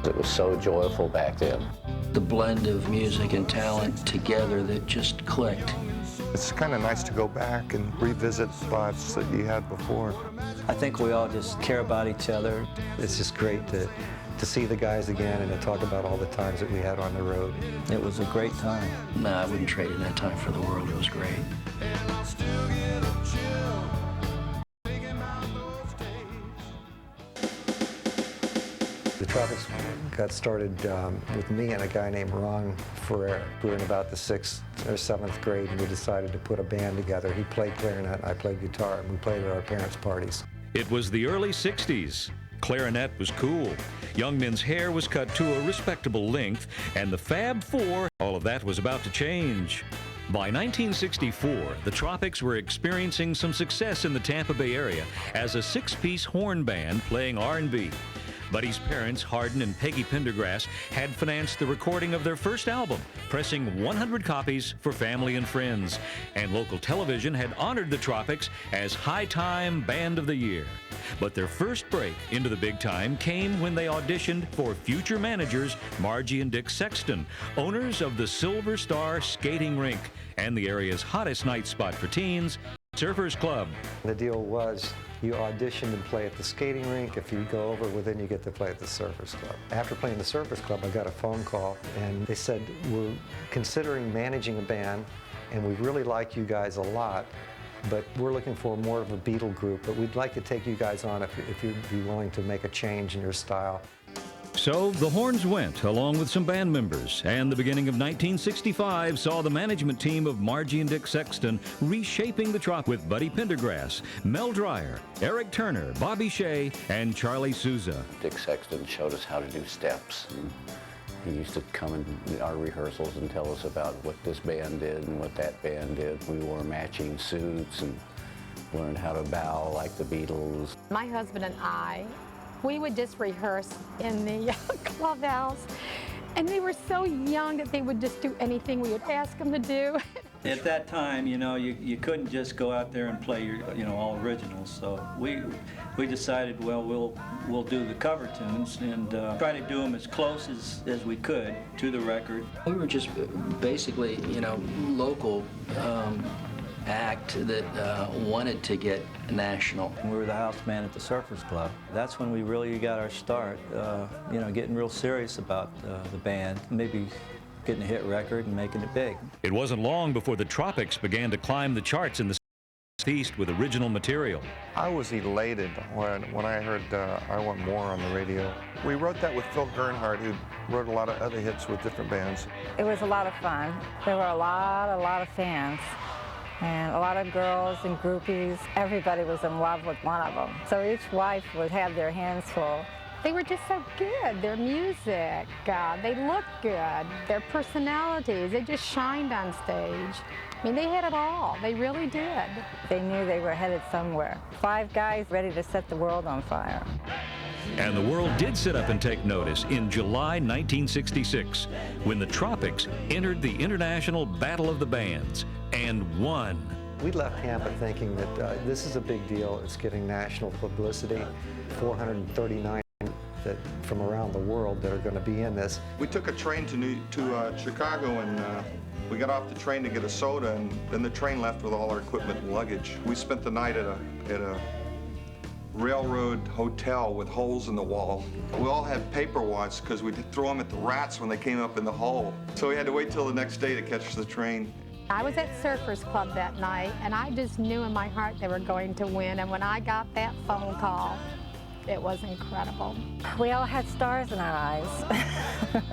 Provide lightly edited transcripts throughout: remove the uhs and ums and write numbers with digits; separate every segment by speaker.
Speaker 1: It was so joyful back then.
Speaker 2: The blend of music and talent together that just clicked.
Speaker 3: It's kind of nice to go back and revisit spots that you had before.
Speaker 4: I think we all just care about each other.
Speaker 5: It's just great to see the guys again and to talk about all the times that we had on the road.
Speaker 4: It was a great time.
Speaker 2: No, I wouldn't trade in that time for the world. It was great.
Speaker 5: The Tropics got started with me and a guy named Ron Ferrer. We were in about the 6th or 7th grade, and we decided to put a band together. He played clarinet, I played guitar, and we played at our parents' parties.
Speaker 6: It was the early 60s. Clarinet was cool. Young men's hair was cut to a respectable length, and the Fab Four, all of that was about to change. By 1964, the Tropics were experiencing some success in the Tampa Bay area as a 6-piece horn band playing R&B. Buddy's parents, Hardin and Peggy Pendergrass, had financed the recording of their first album, pressing 100 copies for family and friends. And local television had honored the Tropics as High Time Band of the Year. But their first break into the big time came when they auditioned for future managers Margie and Dick Sexton, owners of the Silver Star Skating Rink and the area's hottest night spot for teens, Surfers Club.
Speaker 5: The deal was you auditioned and play at the skating rink. If you go over, well, then you get to play at the Surfers Club. After playing the Surfers Club, I got a phone call, and they said, we're considering managing a band, and we really like you guys a lot, but we're looking for more of a Beatle group, but we'd like to take you guys on if you'd be willing to make a change in your style.
Speaker 6: So the horns went, along with some band members, and the beginning of 1965 saw the management team of Margie and Dick Sexton reshaping the Trop with Buddy Pendergrass, Mel Dreyer, Eric Turner, Bobby Shea, and Charlie Souza.
Speaker 1: Dick Sexton showed us how to do steps. He used to come in our rehearsals and tell us about what this band did and what that band did. We wore matching suits and learned how to bow like the Beatles.
Speaker 7: My husband and I, we would just rehearse in the clubhouse, and they were so young that they would just do anything we would ask them to do.
Speaker 4: At that time, you know, you couldn't just go out there and play your, all originals. So we decided, well, we'll do the cover tunes and try to do them as close as we could to the record.
Speaker 2: We were just basically, local act that wanted to get national.
Speaker 4: We were the house band at the Surfers Club. That's when we really got our start, getting real serious about the band, maybe getting a hit record and making it big.
Speaker 6: It wasn't long before the Tropics began to climb the charts in the Southeast with original material.
Speaker 3: I was elated when I heard I Want More on the radio. We wrote that with Phil Gernhardt, who wrote a lot of other hits with different bands.
Speaker 8: It was a lot of fun. There were a lot of fans. And a lot of girls and groupies. Everybody was in love with one of them. So each wife would have their hands full.
Speaker 7: They were just so good. Their music, they looked good. Their personalities, they just shined on stage. I mean, they had it all. They really did.
Speaker 8: They knew they were headed somewhere. 5 guys ready to set the world on fire.
Speaker 6: And the world did sit up and take notice in July 1966 when the Tropics entered the International Battle of the Bands and won.
Speaker 5: We left Tampa thinking that this is a big deal. It's getting national publicity. 439 from around the world that are going to be in this.
Speaker 3: We took a train to Chicago, and we got off the train to get a soda, and then the train left with all our equipment and luggage. We spent the night at a railroad hotel with holes in the wall. We all had paper wads because we threw them at the rats when they came up in the hole. So we had to wait till the next day to catch the train.
Speaker 7: I was at Surfers Club that night, and I just knew in my heart they were going to win. And when I got that phone call, it was incredible.
Speaker 8: We all had stars in our eyes.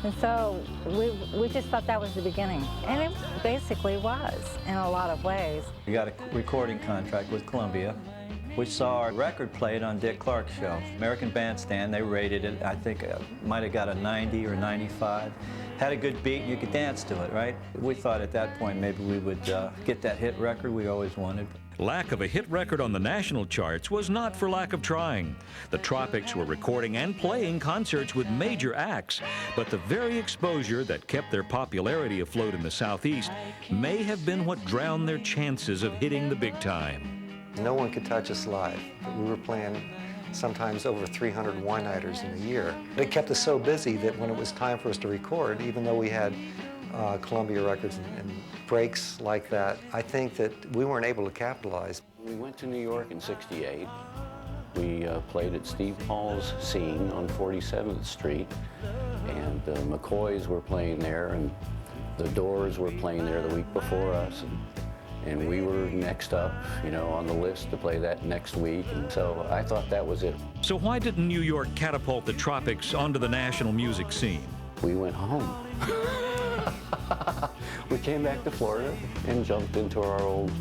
Speaker 8: And so we just thought that was the beginning. And it basically was, in a lot of ways.
Speaker 4: We got a recording contract with Columbia. We saw our record played on Dick Clark's show. American Bandstand, they rated it, I think might have got a 90 or 95. Had a good beat, you could dance to it, right? We thought at that point maybe we would get that hit record we always wanted.
Speaker 6: Lack of a hit record on the national charts was not for lack of trying. The Tropics were recording and playing concerts with major acts, but the very exposure that kept their popularity afloat in the Southeast may have been what drowned their chances of hitting the big time.
Speaker 5: No one could touch us live. We were playing sometimes over 300 one-nighters in a year. It kept us so busy that when it was time for us to record, even though we had Columbia records and breaks like that, I think that we weren't able to capitalize.
Speaker 1: We went to New York in '68. We played at Steve Paul's Scene on 47th Street, and the McCoys were playing there, and the Doors were playing there the week before us, and we were next up, you know, on the list to play that next week, and so I thought that was it.
Speaker 6: So why didn't New York catapult the Tropics onto the national music scene?
Speaker 1: We went home. We came back to Florida and jumped into our old,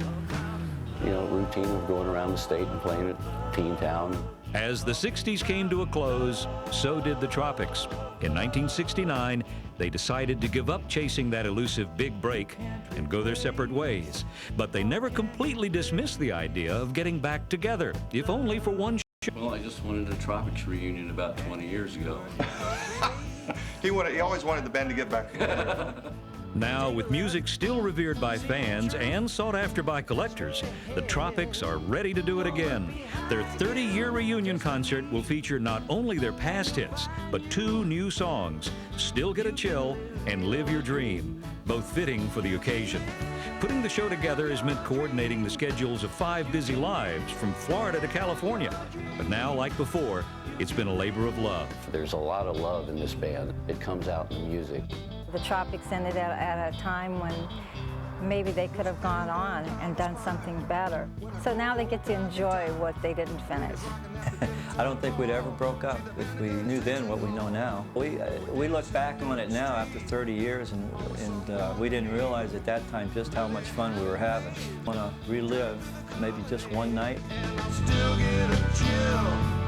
Speaker 1: you know, routine of going around the state and playing at Teen Town.
Speaker 6: As the 60s came to a close, so did the Tropics. In 1969, they decided to give up chasing that elusive big break and go their separate ways. But they never completely dismissed the idea of getting back together, if only for one show.
Speaker 2: Well, I just wanted a Tropics reunion about 20 years ago.
Speaker 3: He always wanted the band to get back together.
Speaker 6: Now, with music still revered by fans and sought after by collectors, the Tropics are ready to do it again. Their 30-year reunion concert will feature not only their past hits, but 2 new songs, Still Get a Chill and Live Your Dream, both fitting for the occasion. Putting the show together has meant coordinating the schedules of 5 busy lives from Florida to California. But now, like before, it's been a labor of love.
Speaker 1: There's a lot of love in this band. It comes out in the music.
Speaker 8: The Tropics ended at a time when maybe they could have gone on and done something better. So now they get to enjoy what they didn't finish.
Speaker 4: I don't think we'd ever broke up if we knew then what we know now. We look back on it now after 30 years, and we didn't realize at that time just how much fun we were having. Want to relive maybe just one night.
Speaker 9: Still get a chill.